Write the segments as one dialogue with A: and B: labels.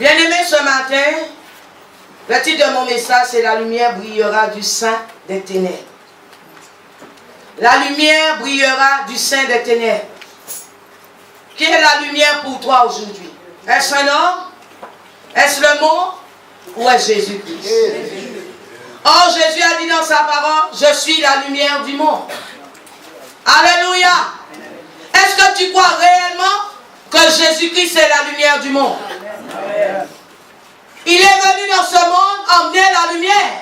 A: Bien-aimés, ce matin, le titre de mon message, c'est « La lumière brillera du sein des ténèbres ». La lumière brillera du sein des ténèbres. Qui est la lumière pour toi aujourd'hui? Est-ce un homme? Est-ce le monde? Ou est-ce Jésus-Christ? Or, Jésus a dit dans sa parole, je suis la lumière du monde. Alléluia. Est-ce que tu crois réellement que Jésus-Christ est la lumière du monde? Il est venu dans ce monde emmener la lumière.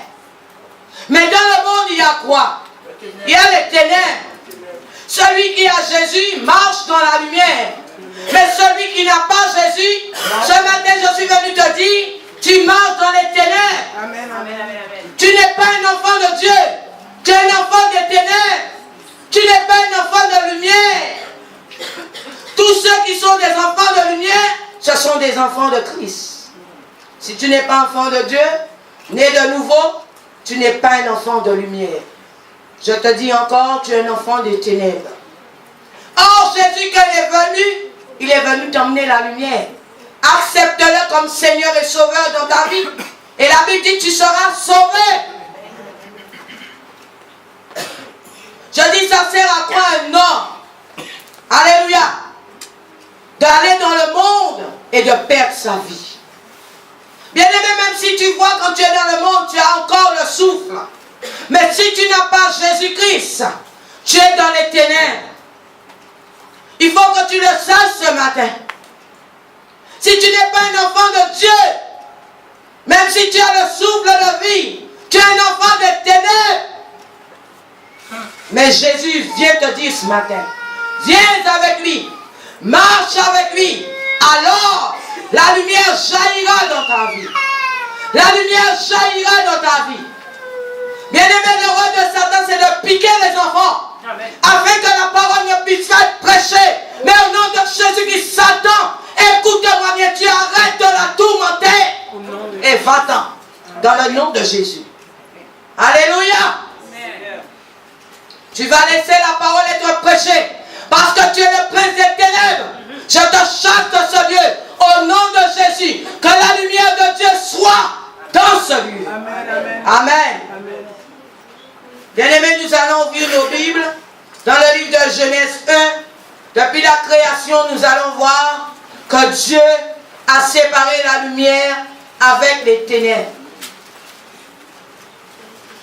A: Mais dans le monde, il y a quoi? Il y a les ténèbres. Celui qui a Jésus marche dans la lumière. Mais celui qui n'a pas Jésus, ce matin je suis venu te dire, tu marches dans les ténèbres.
B: Amen, amen, amen, amen.
A: Tu n'es pas un enfant de Dieu. Tu es un enfant des ténèbres. Tu n'es pas un enfant de lumière. Tous ceux qui sont des enfants de lumière, ce sont des enfants de Christ. Si tu n'es pas enfant de Dieu, né de nouveau, tu n'es pas un enfant de lumière. Je te dis encore, tu es un enfant des ténèbres. Or, Jésus, quand il est venu t'emmener la lumière. Accepte-le comme Seigneur et Sauveur dans ta vie. Et la Bible dit, tu seras sauvé. Je dis, ça sert à quoi un homme? Alléluia. D'aller dans le monde et de perdre sa vie. Bien-aimé, même si tu vois quand tu es dans le monde, tu as encore le souffle. Mais si tu n'as pas Jésus-Christ, tu es dans les ténèbres. Il faut que tu le saches ce matin. Si tu n'es pas un enfant de Dieu, même si tu as le souffle de vie, tu es un enfant des ténèbres. Mais Jésus vient te dire ce matin, viens avec lui, marche avec lui, alors la lumière jaillira dans ta vie. La lumière jaillira dans ta vie. Bien-aimé, le rôle de Satan, c'est de piquer les enfants. Amen. Afin que la parole ne puisse pas être prêchée. Mais au nom de Jésus-Christ, Satan, écoute-moi bien, tu arrêtes de la tourmenter. Et va-t'en. Dans le nom de Jésus. Alléluia. Amen. Tu vas laisser la parole être prêchée. Parce que tu es le prince des ténèbres. Je te chasse de ce lieu. Au nom de Jésus. Que la lumière de Dieu soit dans ce lieu. Amen. Amen. Amen. Amen. Bien-aimés, nous allons ouvrir nos Bibles dans le livre de Genèse 1. Depuis la création, nous allons voir que Dieu a séparé la lumière avec les ténèbres.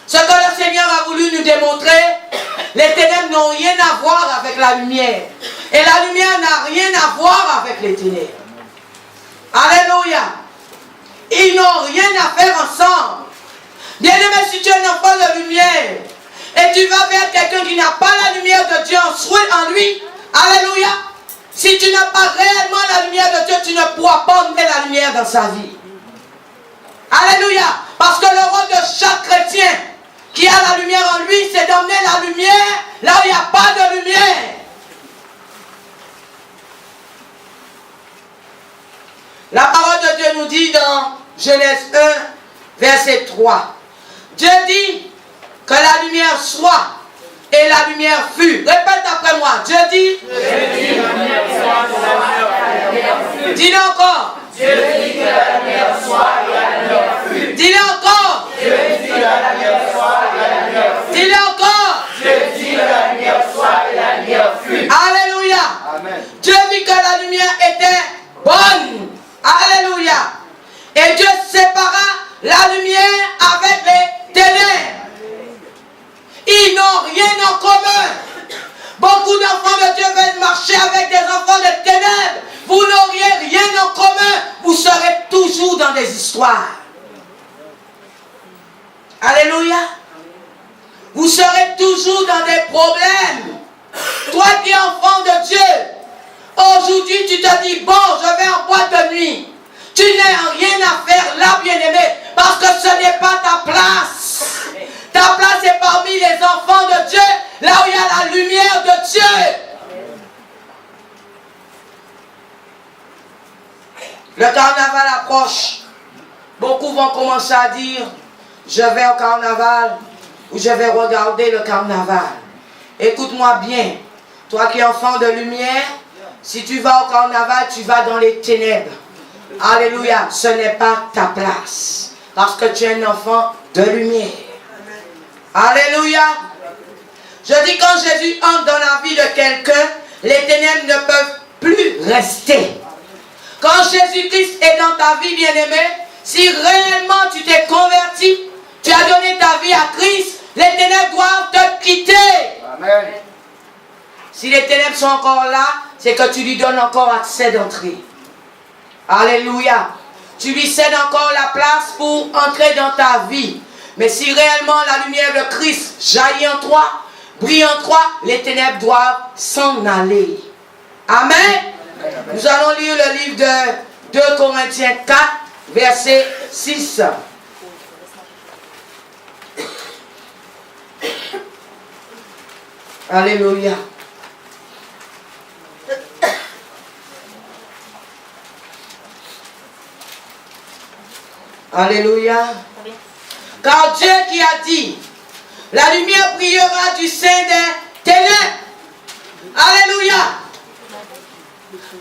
A: Ce que le Seigneur a voulu nous démontrer, les ténèbres n'ont rien à voir avec la lumière. Et la lumière n'a rien à voir avec les ténèbres. Alléluia. Ils n'ont rien à faire ensemble. Bien-aimé, si tu es un enfant de lumière, et tu vas vers quelqu'un qui n'a pas la lumière de Dieu en lui, alléluia, si tu n'as pas réellement la lumière de Dieu, tu ne pourras pas emmener la lumière dans sa vie. Alléluia. Parce que le rôle de chaque chrétien qui a la lumière en lui, c'est d'emmener la lumière là où il n'y a pas de lumière. La parole de Dieu nous dit dans Genèse 1, verset 3. Dieu dit que la lumière soit, et la lumière fut. Répète après moi. Dieu dit que la lumière soit, et la lumière fut. Dis-le encore. Dieu dit que la lumière soit, et la lumière fut. Dis-le encore. Dieu dit que la lumière soit, et la lumière fut. Dis-le encore. Dieu dit que la lumière soit, et la lumière fut. Alléluia. Amen. Dieu vit que la lumière était bonne. Alléluia. Et Dieu sépara la lumière avec les ténèbres. Ils n'ont rien en commun. Beaucoup d'enfants de Dieu veulent marcher avec des enfants de ténèbres. Vous n'auriez rien en commun. Vous serez toujours dans des histoires. Alléluia. Vous serez toujours dans des problèmes. Toi qui es enfant de Dieu, aujourd'hui tu te dis, bon, je vais en boîte de nuit. Tu n'as rien à faire là, bien-aimé, parce que ce n'est pas ta place. Ta place est parmi les enfants de Dieu, là où il y a la lumière de Dieu. Le carnaval approche. Beaucoup vont commencer à dire, je vais au carnaval ou je vais regarder le carnaval. Écoute-moi bien, toi qui es enfant de lumière, si tu vas au carnaval, tu vas dans les ténèbres. Alléluia. Ce n'est pas ta place. Parce que tu es un enfant de lumière. Alléluia. Je dis quand Jésus entre dans la vie de quelqu'un, les ténèbres ne peuvent plus rester. Quand Jésus-Christ est dans ta vie, bien-aimé, si réellement tu t'es converti, tu as donné ta vie à Christ, les ténèbres doivent te quitter. Amen. Si les ténèbres sont encore là, c'est que tu lui donnes encore accès d'entrée. Alléluia. Tu lui cèdes encore la place pour entrer dans ta vie. Mais si réellement la lumière de Christ jaillit en toi, brille en toi, les ténèbres doivent s'en aller. Amen. Nous allons lire le livre de 2 Corinthiens 4, verset 6. Alléluia. Alléluia. Car Dieu qui a dit, la lumière brillera du sein des ténèbres. Alléluia.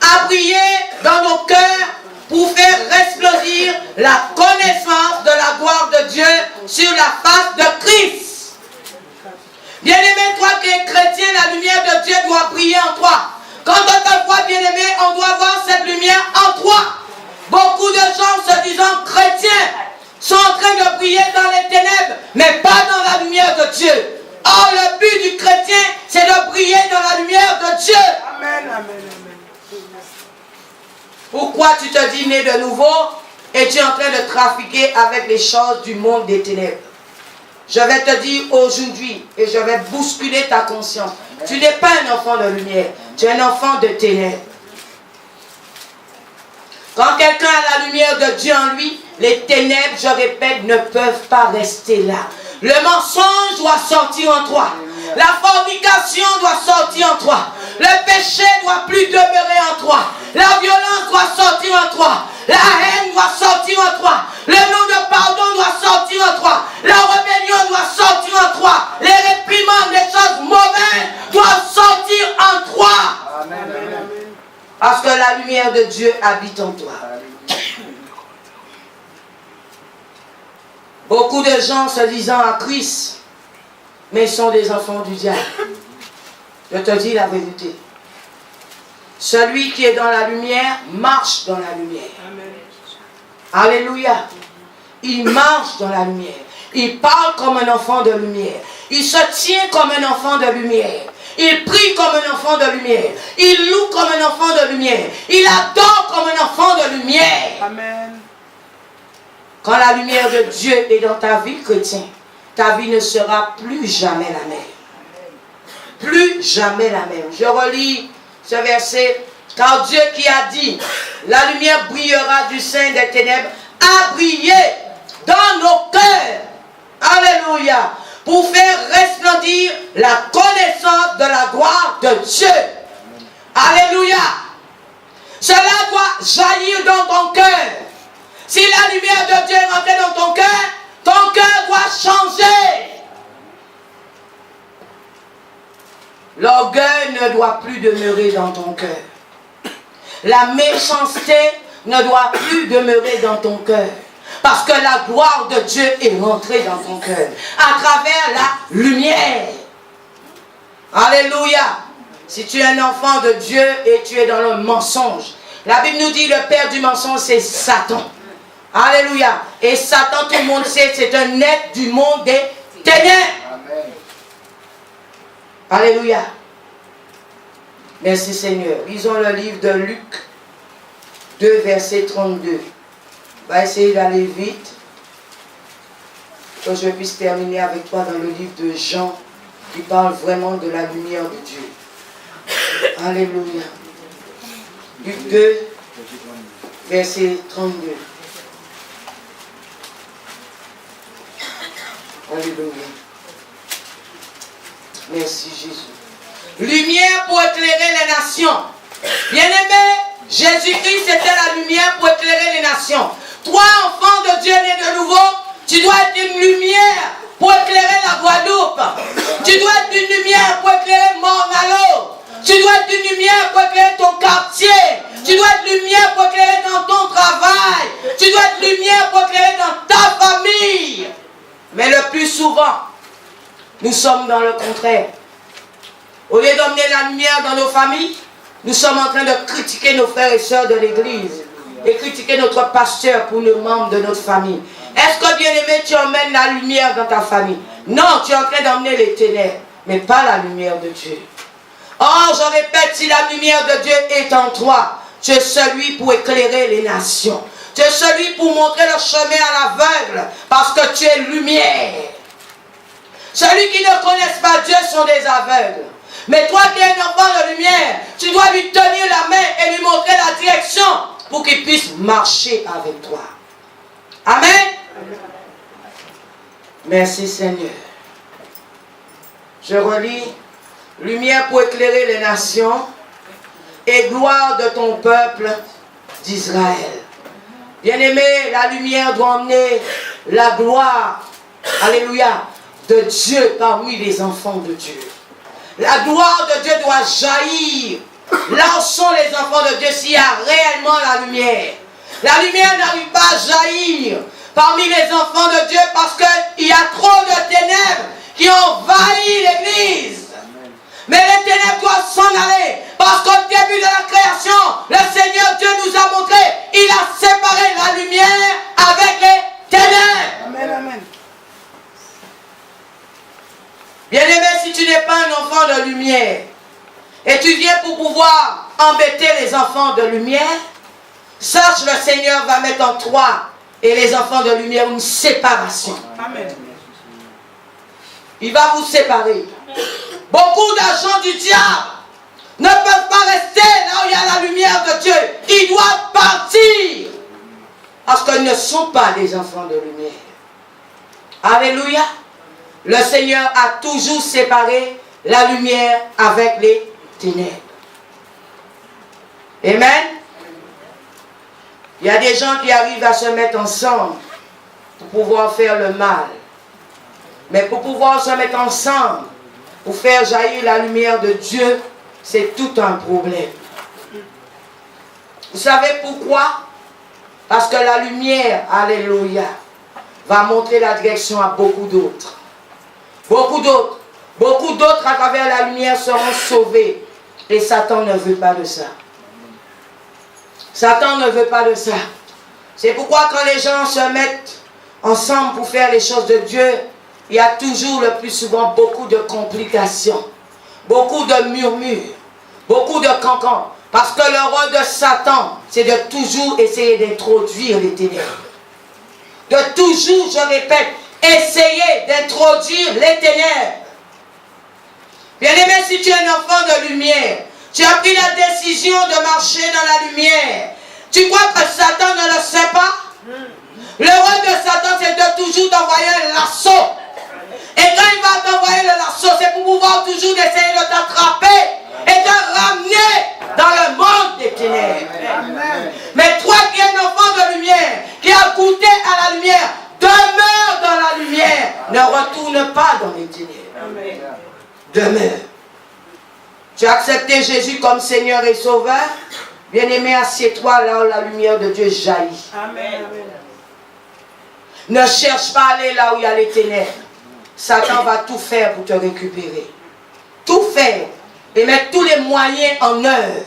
A: A brillé dans nos cœurs pour faire resplendir la connaissance de la gloire de Dieu sur la face de Christ. Bien-aimé, toi qui es chrétien, la lumière de Dieu doit briller en toi. Quand on te voit, bien-aimé, on doit voir cette lumière en toi. Beaucoup de gens se disant chrétiens sont en train de briller dans les ténèbres, mais pas dans la lumière de Dieu. Or, le but du chrétien, c'est de briller dans la lumière de Dieu. Amen, amen, amen. Pourquoi tu te dis né de nouveau et tu es en train de trafiquer avec les choses du monde des ténèbres? Je vais te dire aujourd'hui, et je vais bousculer ta conscience. Tu n'es pas un enfant de lumière, tu es un enfant de ténèbres. Quand quelqu'un a la lumière de Dieu en lui, les ténèbres, je répète, ne peuvent pas rester là. Le mensonge doit sortir en toi. La fornication doit sortir en toi. Le péché ne doit plus demeurer en toi. La violence doit sortir en toi. La haine doit sortir en toi. Le nom de pardon doit sortir en toi. La rébellion doit sortir en toi. Les réprimandes des choses mauvaises doivent sortir en toi. Amen. Parce que la lumière de Dieu habite en toi. Beaucoup de gens se disant à Christ, mais ils sont des enfants du diable. Je te dis la vérité. Celui qui est dans la lumière marche dans la lumière. Alléluia. Il marche dans la lumière. Il parle comme un enfant de lumière. Il se tient comme un enfant de lumière. Il prie comme un enfant de lumière. Il loue comme un enfant de lumière. Il adore comme un enfant de lumière. Amen. Quand la lumière de Dieu est dans ta vie, chrétien, ta vie ne sera plus jamais la même. Plus jamais la même. Je relis ce verset. Car Dieu qui a dit, la lumière brillera du sein des ténèbres, a brillé dans nos cœurs. Alléluia. Pour faire resplendir la connaissance de la gloire de Dieu. Alléluia. Cela doit jaillir dans ton cœur. Si la lumière de Dieu est rentrée dans ton cœur doit changer. L'orgueil ne doit plus demeurer dans ton cœur. La méchanceté ne doit plus demeurer dans ton cœur. Parce que la gloire de Dieu est rentrée dans ton cœur. À travers la lumière. Alléluia. Si tu es un enfant de Dieu et tu es dans le mensonge. La Bible nous dit le père du mensonge c'est Satan. Alléluia. Et Satan, tout le monde sait, c'est un être du monde des ténèbres. Amen. Alléluia. Merci Seigneur. Lisons le livre de Luc 2, verset 32. On va essayer d'aller vite. Que je puisse terminer avec toi dans le livre de Jean qui parle vraiment de la lumière de Dieu. Alléluia. Luc 2, verset 32. Alléluia. Merci Jésus. Lumière pour éclairer les nations. Bien-aimé, Jésus-Christ était la lumière pour éclairer les nations. Toi, enfant de Dieu né de nouveau, tu dois être une lumière pour éclairer la Guadeloupe. Tu dois être une lumière pour éclairer Morne-à-l'eau. Tu dois être une lumière pour éclairer ton quartier, Tu dois être lumière pour éclairer dans ton travail. Tu dois être lumière pour éclairer dans ta famille. Mais le plus souvent, nous sommes dans le contraire. Au lieu d'emmener la lumière dans nos familles, nous sommes en train de critiquer nos frères et sœurs de l'église et critiquer notre pasteur pour les membres de notre famille. Est-ce que, bien-aimé, tu emmènes la lumière dans ta famille? Non, tu es en train d'emmener les ténèbres, mais pas la lumière de Dieu. Oh, je répète, si la lumière de Dieu est en toi, tu es celui pour éclairer les nations. Tu es celui pour montrer le chemin à l'aveugle, parce que tu es lumière. Celui qui ne connaissent pas Dieu sont des aveugles. Mais toi qui es un enfant de lumière, tu dois lui tenir la main et lui montrer la direction pour qu'il puisse marcher avec toi. Amen. Merci Seigneur. Je relis. Lumière pour éclairer les nations et gloire de ton peuple d'Israël. Bien-aimé, la lumière doit emmener la gloire, alléluia, de Dieu parmi les enfants de Dieu. La gloire de Dieu doit jaillir. Là où sont les enfants de Dieu s'il y a réellement la lumière. La lumière n'arrive pas à jaillir parmi les enfants de Dieu parce qu'il y a trop de ténèbres qui ont envahi l'église. Mais les ténèbres doivent s'en aller. Parce qu'au début de la création, le Seigneur Dieu nous a montré, il a séparé la lumière avec les ténèbres.
B: Amen, amen.
A: Bien-aimé, si tu n'es pas un enfant de lumière, et tu viens pour pouvoir embêter les enfants de lumière, sache le Seigneur va mettre en toi et les enfants de lumière une séparation.
B: Amen.
A: Il va vous séparer. Beaucoup d'agents du diable ne peuvent pas rester là où il y a la lumière de Dieu. Ils doivent partir. Parce qu'ils ne sont pas des enfants de lumière. Alléluia. Le Seigneur a toujours séparé la lumière avec les ténèbres. Amen. Il y a des gens qui arrivent à se mettre ensemble pour pouvoir faire le mal. Mais pour pouvoir se mettre ensemble, pour faire jaillir la lumière de Dieu, c'est tout un problème. Vous savez pourquoi? Parce que la lumière, alléluia, va montrer la direction à beaucoup d'autres. Beaucoup d'autres. Beaucoup d'autres à travers la lumière seront sauvés. Et Satan ne veut pas de ça. Satan ne veut pas de ça. C'est pourquoi quand les gens se mettent ensemble pour faire les choses de Dieu, il y a toujours le plus souvent beaucoup de complications, beaucoup de murmures, beaucoup de cancans. Parce que le rôle de Satan, c'est de toujours essayer d'introduire les ténèbres. De toujours, je répète, essayer d'introduire les ténèbres. Bien-aimé, si tu es un enfant de lumière, tu as pris la décision de marcher dans la lumière. Tu crois que Satan ne le sait pas? Le rôle de Satan, c'est de toujours t'envoyer un lasso. Et quand il va t'envoyer le lasso, c'est pour pouvoir toujours essayer de t'attraper et de ramener dans le monde des ténèbres. Amen. Mais toi qui es un enfant de lumière, qui a goûté à la lumière, demeure dans la lumière. Ne retourne pas dans les ténèbres. Amen. Demeure. Tu as accepté Jésus comme Seigneur et Sauveur. Bien-aimé, assieds-toi là où la lumière de Dieu jaillit. Amen. Ne cherche pas à aller là où il y a les ténèbres. Satan va tout faire pour te récupérer. Tout faire. Et mettre tous les moyens en œuvre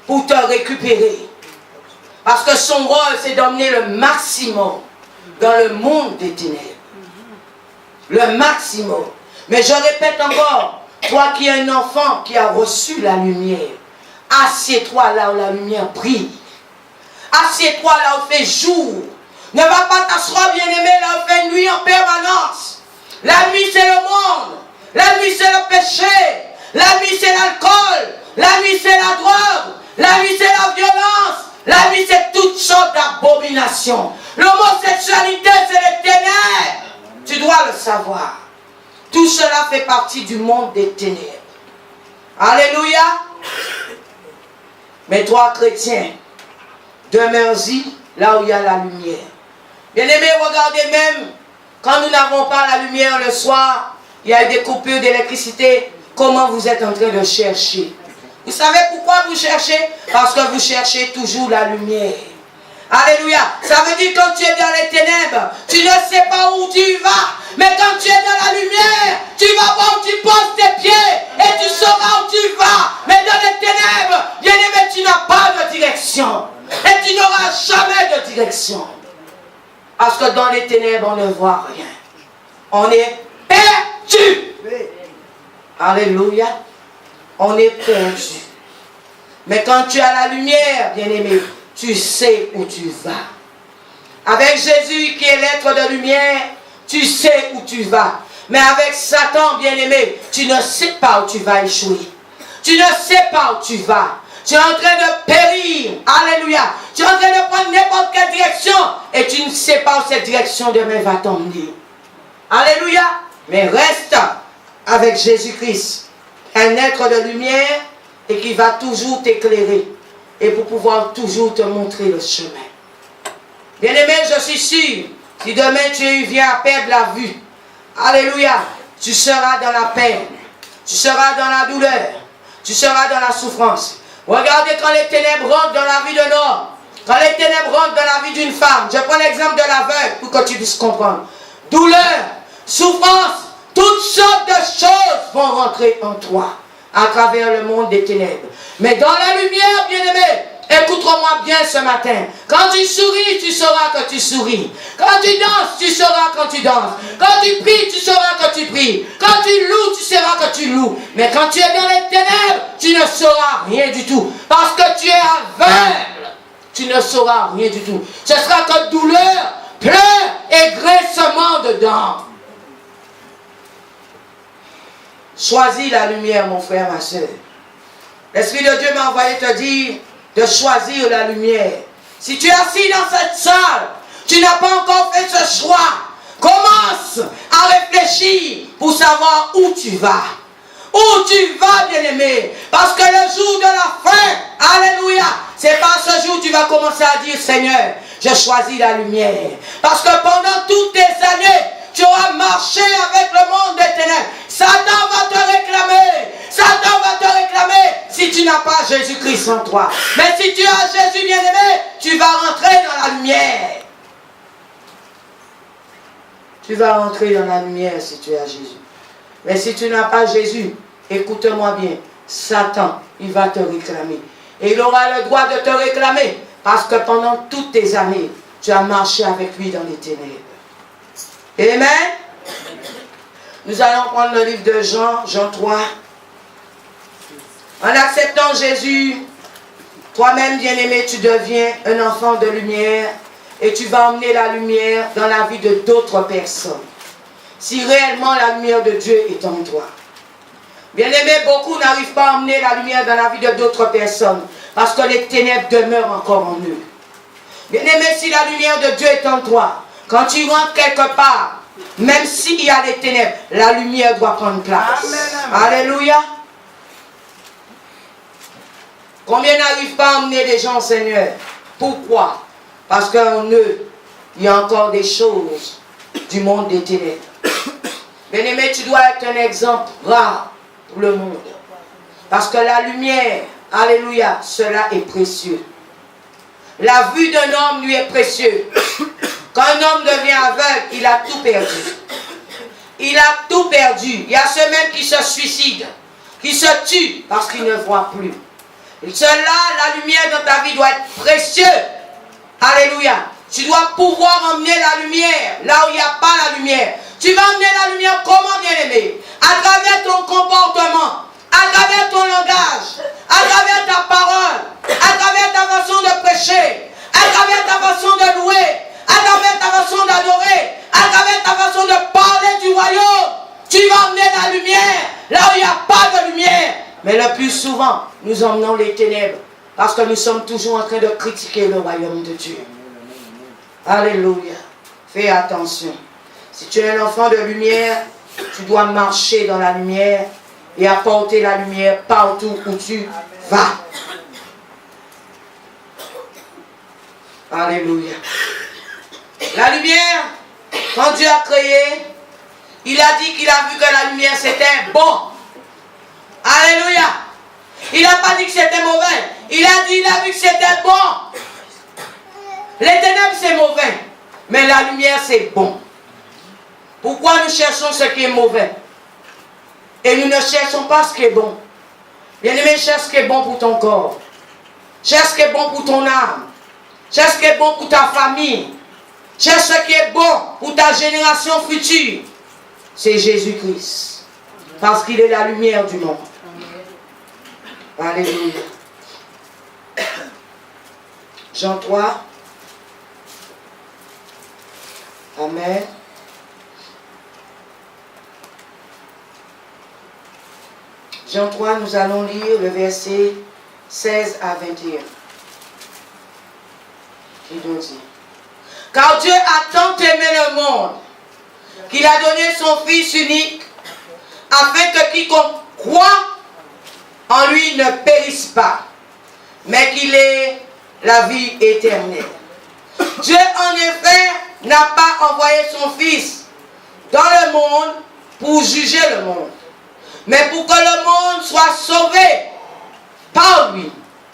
A: pour te récupérer. Parce que son rôle, c'est d'emmener le maximum dans le monde des ténèbres. Le maximum. Mais je répète encore, toi qui es un enfant qui a reçu la lumière, assieds-toi là où la lumière brille. Assieds-toi là où fait jour. Ne va pas t'asseoir, bien-aimé, là où fait nuit en permanence. La nuit, c'est le monde. La nuit, c'est le péché. La nuit, c'est l'alcool. La nuit, c'est la drogue. La nuit, c'est la violence. La nuit, c'est toutes sortes d'abominations. L'homosexualité, c'est les ténèbres. Tu dois le savoir. Tout cela fait partie du monde des ténèbres. Alléluia. Mais toi, chrétien, demeure-y là où il y a la lumière. Bien-aimés, regardez même, quand nous n'avons pas la lumière le soir, il y a des coupures d'électricité, comment vous êtes en train de chercher? Vous savez pourquoi vous cherchez? Parce que vous cherchez toujours la lumière. Alléluia. Ça veut dire que quand tu es dans les ténèbres, tu ne sais pas où tu vas. Mais quand tu es dans la lumière, tu vas voir où tu poses tes pieds et tu sauras où tu vas. Mais dans les ténèbres, bien aimé, tu n'as pas de direction. Et tu n'auras jamais de direction. Parce que dans les ténèbres, on ne voit rien. On est perdu. Alléluia. On est perdu. Mais quand tu as la lumière, bien aimé, tu sais où tu vas. Avec Jésus qui est l'être de lumière, tu sais où tu vas. Mais avec Satan, bien aimé, tu ne sais pas où tu vas échouer. Tu ne sais pas où tu vas. Tu es en train de périr. Alléluia. Tu es en train de prendre n'importe quelle direction. Et tu ne sais pas où cette direction demain va t'emmener. Alléluia. Mais reste avec Jésus-Christ. Un être de lumière et qui va toujours t'éclairer. Et pour pouvoir toujours te montrer le chemin. Bien-aimé, je suis sûr, si demain tu viens à perdre la vue, alléluia, tu seras dans la peine, tu seras dans la douleur, tu seras dans la souffrance. Regardez quand les ténèbres rentrent dans la vie d'un homme, quand les ténèbres rentrent dans la vie d'une femme, je prends l'exemple de l'aveugle pour que tu puisses comprendre. Douleur, souffrance, toutes sortes de choses vont rentrer en toi à travers le monde des ténèbres. Mais dans la lumière, bien-aimé, écoute-moi bien ce matin. Quand tu souris, tu sauras que tu souris. Quand tu danses, tu sauras quand tu danses. Quand tu pries, tu sauras que tu pries. Quand tu loues, tu sauras que tu loues. Mais quand tu es dans les ténèbres, tu ne sauras rien du tout. Parce que tu es aveugle. Tu ne sauras rien du tout. Ce sera que douleur, pleurs et grincement dedans. Choisis la lumière, mon frère, ma soeur. L'Esprit de Dieu m'a envoyé te dire de choisir la lumière. Si tu es assis dans cette salle, tu n'as pas encore fait ce choix. Commence à réfléchir pour savoir où tu vas. Où tu vas, bien-aimé. Parce que le jour de la fin, alléluia, c'est pas ce jour où tu vas commencer à dire, Seigneur, je choisis la lumière. Parce que pendant toutes tes années, tu auras marché avec le monde des ténèbres. Satan va te réclamer. Satan va te réclamer si tu n'as pas Jésus-Christ en toi. Mais si tu as Jésus bien-aimé, tu vas rentrer dans la lumière. Tu vas rentrer dans la lumière si tu as Jésus. Mais si tu n'as pas Jésus, écoute-moi bien, Satan, il va te réclamer. Et il aura le droit de te réclamer parce que pendant toutes tes années, tu as marché avec lui dans les ténèbres. Amen. Nous allons prendre le livre de Jean, Jean 3. En acceptant Jésus, toi-même bien-aimé, tu deviens un enfant de lumière et tu vas emmener la lumière dans la vie de d'autres personnes. Si réellement la lumière de Dieu est en toi. Bien-aimé, beaucoup n'arrivent pas à emmener la lumière dans la vie de d'autres personnes parce que les ténèbres demeurent encore en eux. Bien-aimé, si la lumière de Dieu est en toi, quand tu rentres quelque part, même s'il y a des ténèbres, la lumière doit prendre place. Amen. Alléluia. Combien n'arrivent pas à emmener des gens, Seigneur? Pourquoi? Parce qu'en eux, il y a encore des choses du monde des ténèbres. Bien-aimé, tu dois être un exemple rare pour le monde. Parce que la lumière, alléluia, cela est précieux. La vue d'un homme lui est précieuse. Quand un homme devient aveugle, il a tout perdu. Il a tout perdu. Il y a ceux même qui se suicident, qui se tuent parce qu'ils ne voient plus. Et cela, la lumière dans ta vie doit être précieuse. Alléluia. Tu dois pouvoir emmener la lumière là où il n'y a pas la lumière. Tu vas emmener la lumière comment, bien-aimé? À travers ton comportement, à travers ton langage, à travers ta parole, à travers ta façon de prêcher, à travers ta façon de louer, à travers ta façon d'adorer, à travers ta façon de parler du royaume. Tu vas emmener la lumière là où il n'y a pas de lumière. Mais le plus souvent, nous emmenons les ténèbres parce que nous sommes toujours en train de critiquer le royaume de Dieu. Alléluia. Fais attention. Si tu es un enfant de lumière, tu dois marcher dans la lumière et apporter la lumière partout où tu vas. Alléluia. La lumière, quand Dieu a créé, il a dit qu'il a vu que la lumière c'était bon. Alléluia. Il n'a pas dit que c'était mauvais. Il a vu que c'était bon. Les ténèbres, c'est mauvais. Mais la lumière, c'est bon. Pourquoi nous cherchons ce qui est mauvais? Et nous ne cherchons pas ce qui est bon. Bien-aimé, cherche ce qui est bon pour ton corps. Cherche ce qui est bon pour ton âme. Cherche ce qui est bon pour ta famille. Cherche ce qui est bon pour ta génération future. C'est Jésus-Christ. Parce qu'il est la lumière du monde. Alléluia. Jean 3. Amen. Jean 3, nous allons lire le verset 16 à 21. Qui nous dit: Car Dieu a tant aimé le monde qu'il a donné son Fils unique, afin que quiconque croit en lui ne périsse pas, mais qu'il ait la vie éternelle. Dieu en effet n'a pas envoyé son Fils dans le monde pour juger le monde, mais pour que le monde soit sauvé par lui.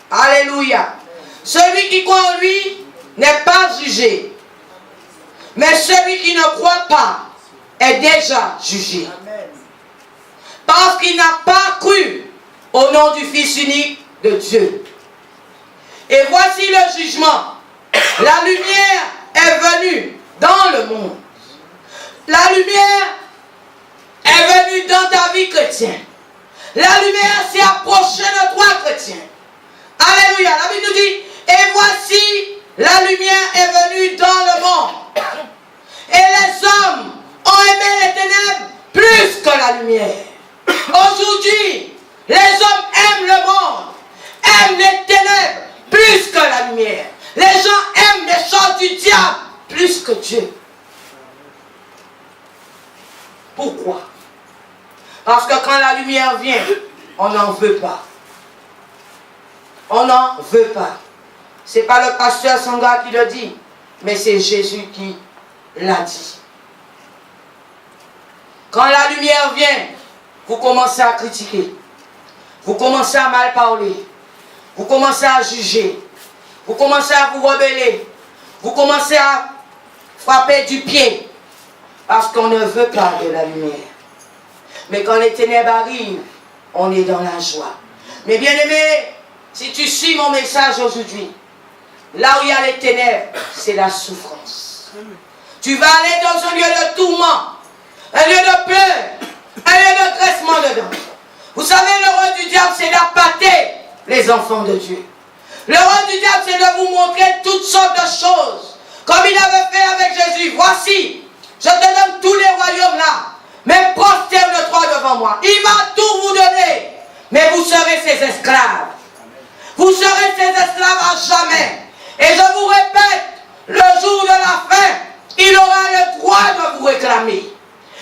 A: Alléluia. Celui qui croit en lui n'est pas jugé, mais celui qui ne croit pas est déjà jugé. Parce qu'il n'a pas cru au nom du Fils unique de Dieu. Et voici le jugement. La lumière est venue dans le monde. La lumière est venue dans ta vie chrétienne. La lumière s'est approchée de toi, chrétien. Alléluia. La Bible nous dit: et voici, la lumière est venue dans le monde. Et les hommes ont aimé les ténèbres plus que la lumière. Aujourd'hui, les hommes aiment le monde, aiment les ténèbres plus que la lumière. Les gens aiment les choses du diable plus que Dieu. Pourquoi? Parce que quand la lumière vient, on n'en veut pas. On n'en veut pas. Ce n'est pas le pasteur Sangha qui le dit, mais c'est Jésus qui l'a dit. Quand la lumière vient, vous commencez à critiquer. Vous commencez à mal parler. Vous commencez à juger. Vous commencez à vous rebeller. Vous commencez à frapper du pied. Parce qu'on ne veut pas de la lumière. Mais quand les ténèbres arrivent, on est dans la joie. Mais bien aimé, si tu suis mon message aujourd'hui, là où il y a les ténèbres, c'est la souffrance. Tu vas aller dans un lieu de tourment, un lieu de pleurs, un lieu de graissement dedans. Vous savez, le rôle du diable, c'est d'appâter les enfants de Dieu. Le rôle du diable, c'est de vous montrer toutes sortes de choses. Comme il avait fait avec Jésus. Voici, je te donne tous les royaumes là. Mais prosterne-toi devant moi. Il va tout vous donner. Mais vous serez ses esclaves. Vous serez ses esclaves à jamais. Et je vous répète, le jour de la fin, il aura le droit de vous réclamer.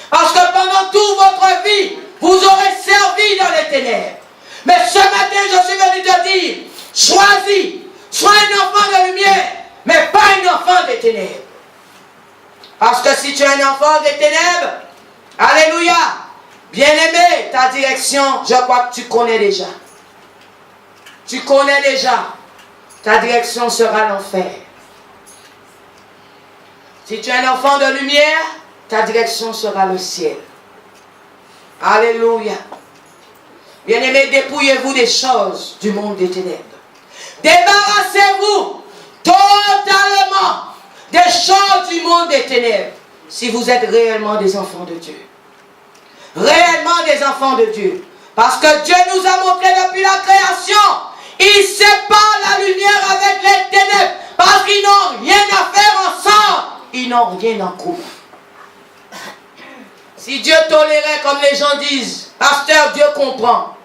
A: Parce que pendant toute votre vie, vous aurez servi dans les ténèbres. Mais ce matin, je suis venu te dire, choisis, sois un enfant de lumière, mais pas un enfant des ténèbres. Parce que si tu es un enfant des ténèbres, alléluia, bien-aimé, ta direction, je crois que tu connais déjà. Tu connais déjà. Ta direction sera l'enfer. Si tu es un enfant de lumière, ta direction sera le ciel. Alléluia. Bien-aimés, dépouillez-vous des choses du monde des ténèbres. Débarrassez-vous totalement des choses du monde des ténèbres. Si vous êtes réellement des enfants de Dieu. Réellement des enfants de Dieu. Parce que Dieu nous a montré depuis la création. Il sépare la lumière avec les ténèbres. Parce qu'ils n'ont rien à faire ensemble. Ils n'ont rien en commun. Si Dieu tolérait, comme les gens disent, pasteur, Dieu comprend.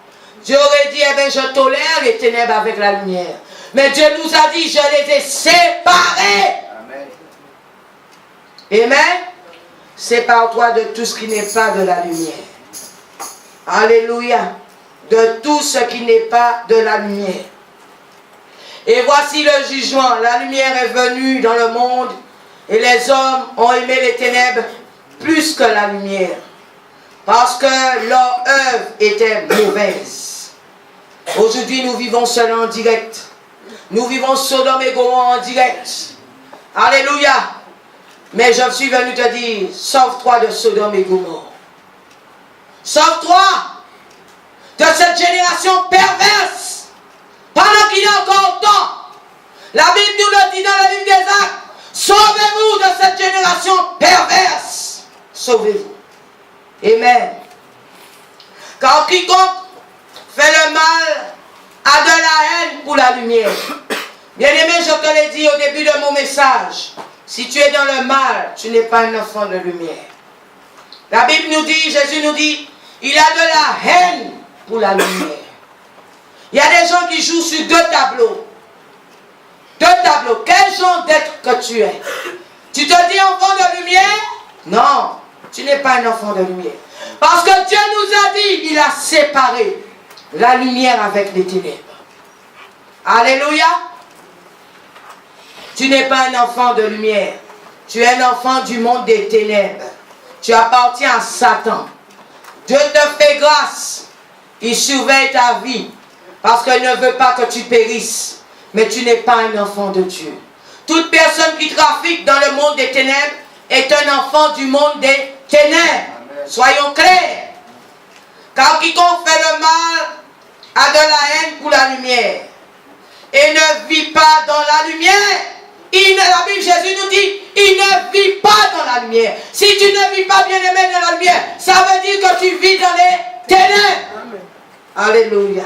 A: Dieu aurait dit, eh bien, je tolère les ténèbres avec la lumière. Mais Dieu nous a dit, je les ai séparés. Amen. Amen. Sépare-toi de tout ce qui n'est pas de la lumière. Alléluia. De tout ce qui n'est pas de la lumière. Et voici le jugement. La lumière est venue dans le monde et les hommes ont aimé les ténèbres plus que la lumière. Parce que leur œuvre était mauvaise. Aujourd'hui, nous vivons seuls en direct. Nous vivons Sodome et Gomorrhe en direct. Alléluia. Mais je suis venu te dire, sauve-toi de Sodome et Gomorrhe. Sauve-toi de cette génération perverse. Pendant qu'il y a encore temps. La Bible nous le dit dans le livre des Actes. Sauvez-vous de cette génération perverse. Sauvez-vous. Amen. Car quiconque fait le mal a de la haine pour la lumière. Bien-aimé, je te l'ai dit au début de mon message. Si tu es dans le mal, tu n'es pas un enfant de lumière. La Bible nous dit, Jésus nous dit, il a de la haine pour la lumière. Il y a des gens qui jouent sur deux tableaux. Deux tableaux. Quel genre d'être que tu es? Tu te dis enfant de lumière? Non, tu n'es pas un enfant de lumière. Parce que Dieu nous a dit, il a séparé la lumière avec les ténèbres. Alléluia. Tu n'es pas un enfant de lumière. Tu es un enfant du monde des ténèbres. Tu appartiens à Satan. Dieu te fait grâce. Il surveille ta vie. Parce qu'il ne veut pas que tu périsses. Mais tu n'es pas un enfant de Dieu. Toute personne qui trafique dans le monde des ténèbres est un enfant du monde des ténèbres. Soyons clairs. Car quiconque fait le mal a de la haine pour la lumière. Et ne vit pas dans la lumière. La Bible, Jésus nous dit, il ne vit pas dans la lumière. Si tu ne vis pas bien aimé dans la lumière, ça veut dire que tu vis dans les ténèbres. Amen. Alléluia.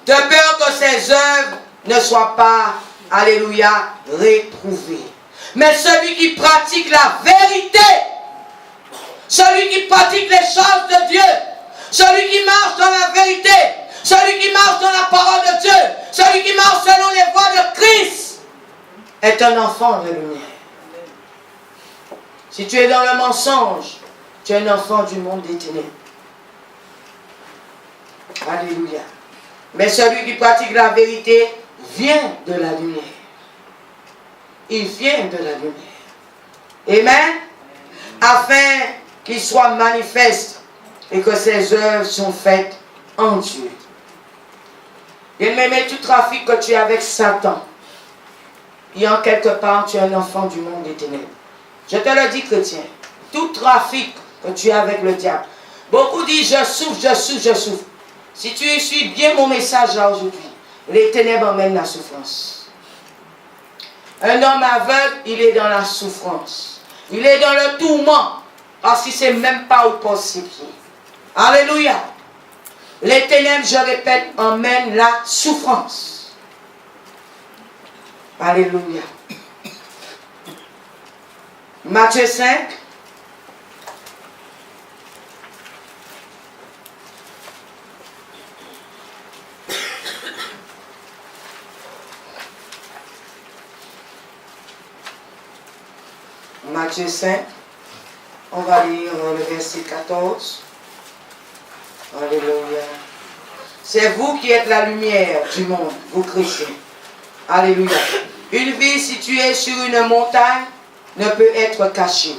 A: De peur que ses œuvres ne soient pas, alléluia, réprouvées. Mais celui qui pratique la vérité, celui qui pratique les choses de Dieu, celui qui marche dans la vérité, celui qui marche dans la parole de Dieu, celui qui marche selon les voies de Christ, est un enfant de lumière. Si tu es dans le mensonge, tu es un enfant du monde des ténèbres. Alléluia. Mais celui qui pratique la vérité vient de la lumière. Il vient de la lumière. Amen. Afin qu'il soit manifeste et que ses œuvres sont faites en Dieu. Bien-aimé, tout trafic que tu as avec Satan, et en quelque part, tu es un enfant du monde des ténèbres. Je te le dis, chrétien. Tout trafic que tu as avec le diable. Beaucoup disent, je souffre, je souffre, je souffre. Si tu suis bien mon message là aujourd'hui, les ténèbres emmènent la souffrance. Un homme aveugle, il est dans la souffrance. Il est dans le tourment, parce qu'il ne sait même pas où pose ses pieds. Alléluia. Les ténèbres, je répète, emmènent la souffrance. Alléluia. Matthieu 5. Matthieu 5. On va lire le verset 14. Alléluia. C'est vous qui êtes la lumière du monde, vous chrétiens. Alléluia. Une ville située sur une montagne ne peut être cachée.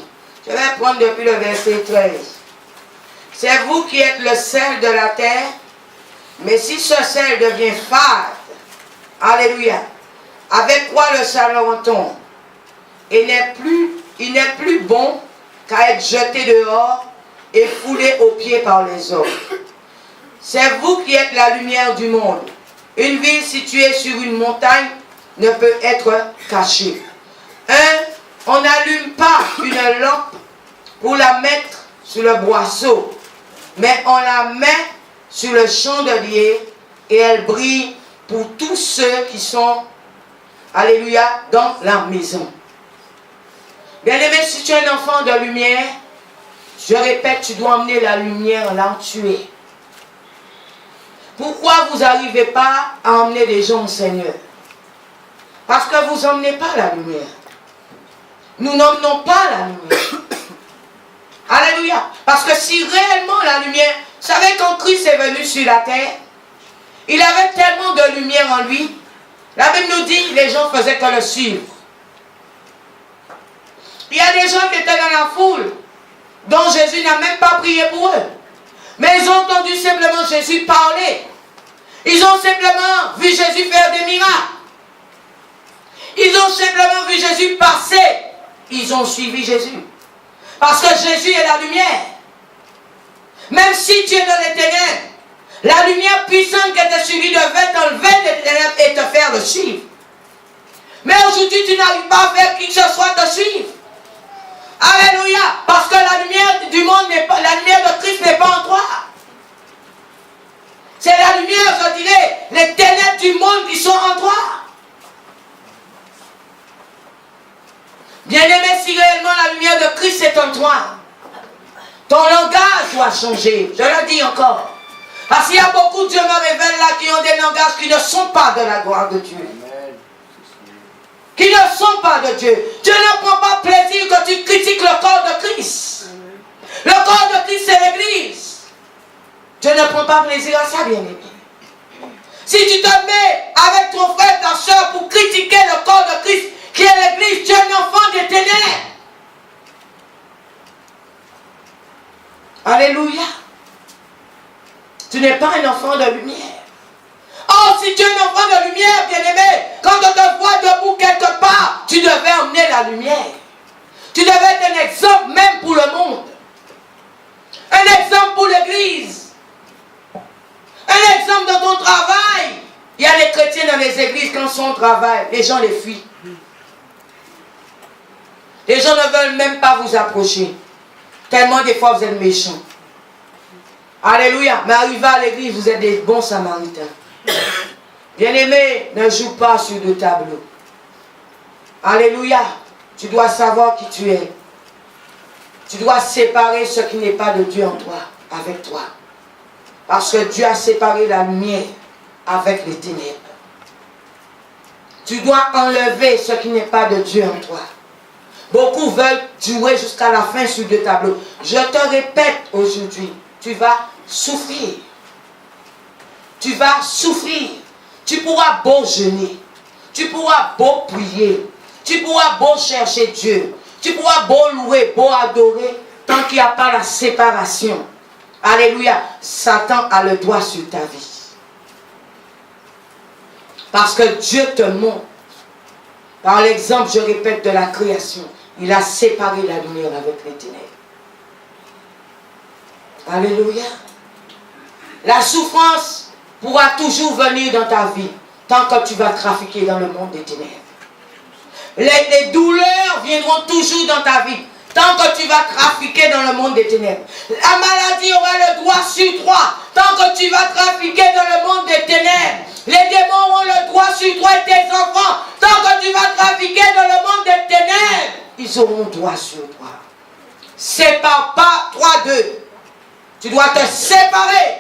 A: Je vais prendre depuis le verset 13. C'est vous qui êtes le sel de la terre, mais si ce sel devient fade, alléluia, avec quoi le salera-t-on? Il n'est plus bon qu'à être jeté dehors et foulé aux pieds par les hommes. C'est vous qui êtes la lumière du monde. Une ville située sur une montagne ne peut être cachée. On n'allume pas une lampe pour la mettre sur le boisseau, mais on la met sur le chandelier et elle brille pour tous ceux qui sont, alléluia, dans la maison. Bien-aimé, si tu es un enfant de lumière, je répète, tu dois emmener la lumière là où tu es. Pourquoi vous n'arrivez pas à emmener des gens au Seigneur? Parce que vous n'emmenez pas la lumière. Nous n'emmenons pas la lumière. Alléluia. Parce que si réellement la lumière, vous savez quand Christ est venu sur la terre, il avait tellement de lumière en lui. La Bible nous dit, les gens faisaient que le suivre. Il y a des gens qui étaient dans la foule, dont Jésus n'a même pas prié pour eux. Mais ils ont entendu simplement Jésus parler. Ils ont simplement vu Jésus faire des miracles. Ils ont simplement vu Jésus passer. Ils ont suivi Jésus. Parce que Jésus est la lumière. Même si tu es dans les ténèbres, la lumière puissante qui était sur lui devait t'enlever des ténèbres et te faire le suivre. Mais aujourd'hui, tu n'arrives pas à faire qui que ce soit te suivre. Alléluia. Parce que la lumière du monde n'est pas, la lumière de Christ n'est pas en toi. C'est la lumière, je dirais, les ténèbres du monde qui sont en toi. Bien-aimé, si réellement la lumière de Christ est en toi, ton langage doit changer. Je le dis encore. Parce qu'il y a beaucoup, Dieu me révèle là, qui ont des langages qui ne sont pas de la gloire de Dieu. Qui ne sont pas de Dieu. Dieu ne prend pas plaisir que tu critiques le corps de Christ. Le corps de Christ, c'est l'Église. Dieu ne prend pas plaisir à ça, bien-aimé. Si tu te mets avec ton frère, ta soeur, pour critiquer le corps de Christ, qui est l'Église, tu es un enfant des ténèbres. Alléluia. Tu n'es pas un enfant de lumière. Oh, si tu es un enfant de lumière, bien-aimé, quand on te voit debout quelque part, tu devais emmener la lumière. Tu devais être un exemple même pour le monde. Un exemple pour l'Église. Un exemple dans ton travail. Il y a des chrétiens dans les églises, quand ils sont au travail, les gens les fuient. Les gens ne veulent même pas vous approcher. Tellement des fois vous êtes méchants. Alléluia. Mais arrivé à l'église, vous êtes des bons samaritains. Bien-aimé, ne joue pas sur le tableau. Alléluia. Tu dois savoir qui tu es. Tu dois séparer ce qui n'est pas de Dieu en toi, avec toi. Parce que Dieu a séparé la lumière avec les ténèbres. Tu dois enlever ce qui n'est pas de Dieu en toi. Beaucoup veulent jouer jusqu'à la fin sur le tableau. Je te répète aujourd'hui, tu vas souffrir. Tu vas souffrir. Tu pourras beau jeûner. Tu pourras beau prier. Tu pourras beau chercher Dieu. Tu pourras beau louer, beau adorer. Tant qu'il n'y a pas la séparation. Alléluia. Satan a le doigt sur ta vie. Parce que Dieu te montre. Par l'exemple, je répète, de la création. Il a séparé la lumière avec les ténèbres. Alléluia. La souffrance pourra toujours venir dans ta vie tant que tu vas trafiquer dans le monde des ténèbres. Les douleurs viendront toujours dans ta vie tant que tu vas trafiquer dans le monde des ténèbres. La maladie aura le doigt sur toi tant que tu vas trafiquer dans le monde des ténèbres. Les démons auront le doigt sur toi et tes enfants tant que tu vas trafiquer dans le monde des ténèbres. Ils auront droit sur toi. Sépare pas 3, 2. Tu dois te séparer.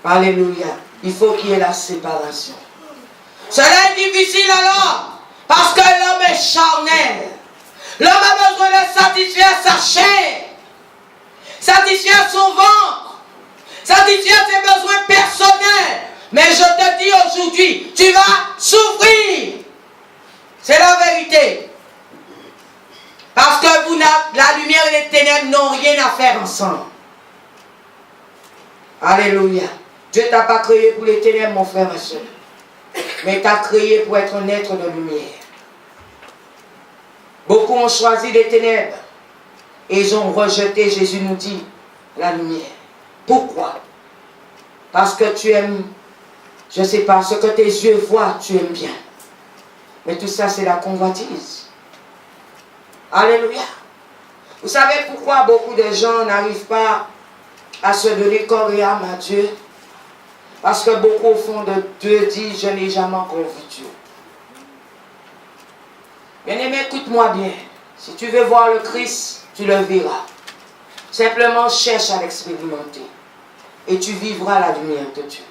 A: Alléluia. Il faut qu'il y ait la séparation. Cela est difficile alors. Parce que l'homme est charnel. L'homme a besoin de satisfaire sa chair. Satisfaire son ventre. Satisfaire ses besoins personnels. Mais je te dis aujourd'hui, tu vas souffrir. C'est la vérité. Parce que la lumière et les ténèbres n'ont rien à faire ensemble. Alléluia. Dieu ne t'a pas créé pour les ténèbres, mon frère et soeur. Mais t'a créé pour être un être de lumière. Beaucoup ont choisi les ténèbres. Et ils ont rejeté, Jésus nous dit, la lumière. Pourquoi? Parce que tu aimes, je ne sais pas, ce que tes yeux voient, tu aimes bien. Mais tout ça, c'est la convoitise. Alléluia. Vous savez pourquoi beaucoup de gens n'arrivent pas à se donner corps et âme à Dieu? Parce que beaucoup au fond de Dieu disent, je n'ai jamais encore vu Dieu. Bien-aimé, écoute-moi bien. Si tu veux voir le Christ, tu le verras. Simplement cherche à l'expérimenter. Et tu vivras la lumière de Dieu.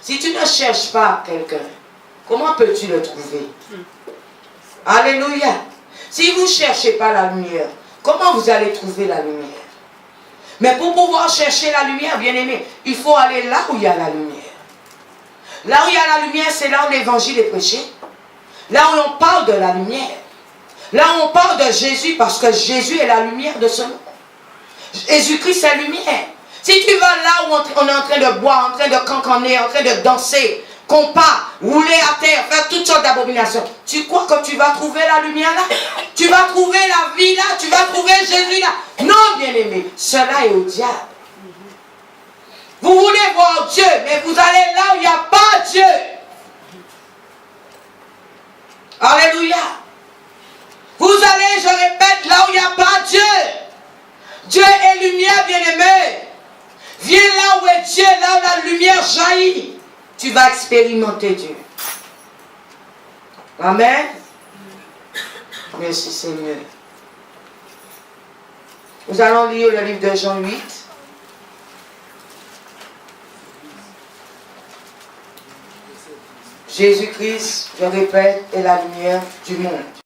A: Si tu ne cherches pas quelqu'un, comment peux-tu le trouver? Alléluia. Si vous ne cherchez pas la lumière, comment vous allez trouver la lumière? Mais pour pouvoir chercher la lumière, bien-aimé, il faut aller là où il y a la lumière. Là où il y a la lumière, c'est là où l'évangile est prêché. Là où on parle de la lumière. Là, on parle de Jésus parce que Jésus est la lumière de ce monde. Jésus-Christ est la lumière. Si tu vas là où on est en train de boire, en train de cancanner, en train de danser, compas, rouler à terre, faire toutes sortes d'abominations, tu crois que tu vas trouver la lumière là? Tu vas trouver la vie là? Tu vas trouver Jésus là? Non, bien-aimé, cela est au diable. Vous voulez voir Dieu, mais vous allez là où il n'y a pas Dieu. Alléluia. Vous allez, je répète, là où il n'y a pas Dieu. Dieu est lumière, bien-aimé. Viens là où est Dieu, là où la lumière jaillit. Tu vas expérimenter Dieu. Amen. Merci Seigneur. Nous allons lire le livre de Jean 8. Jésus-Christ, je répète, est la lumière du monde.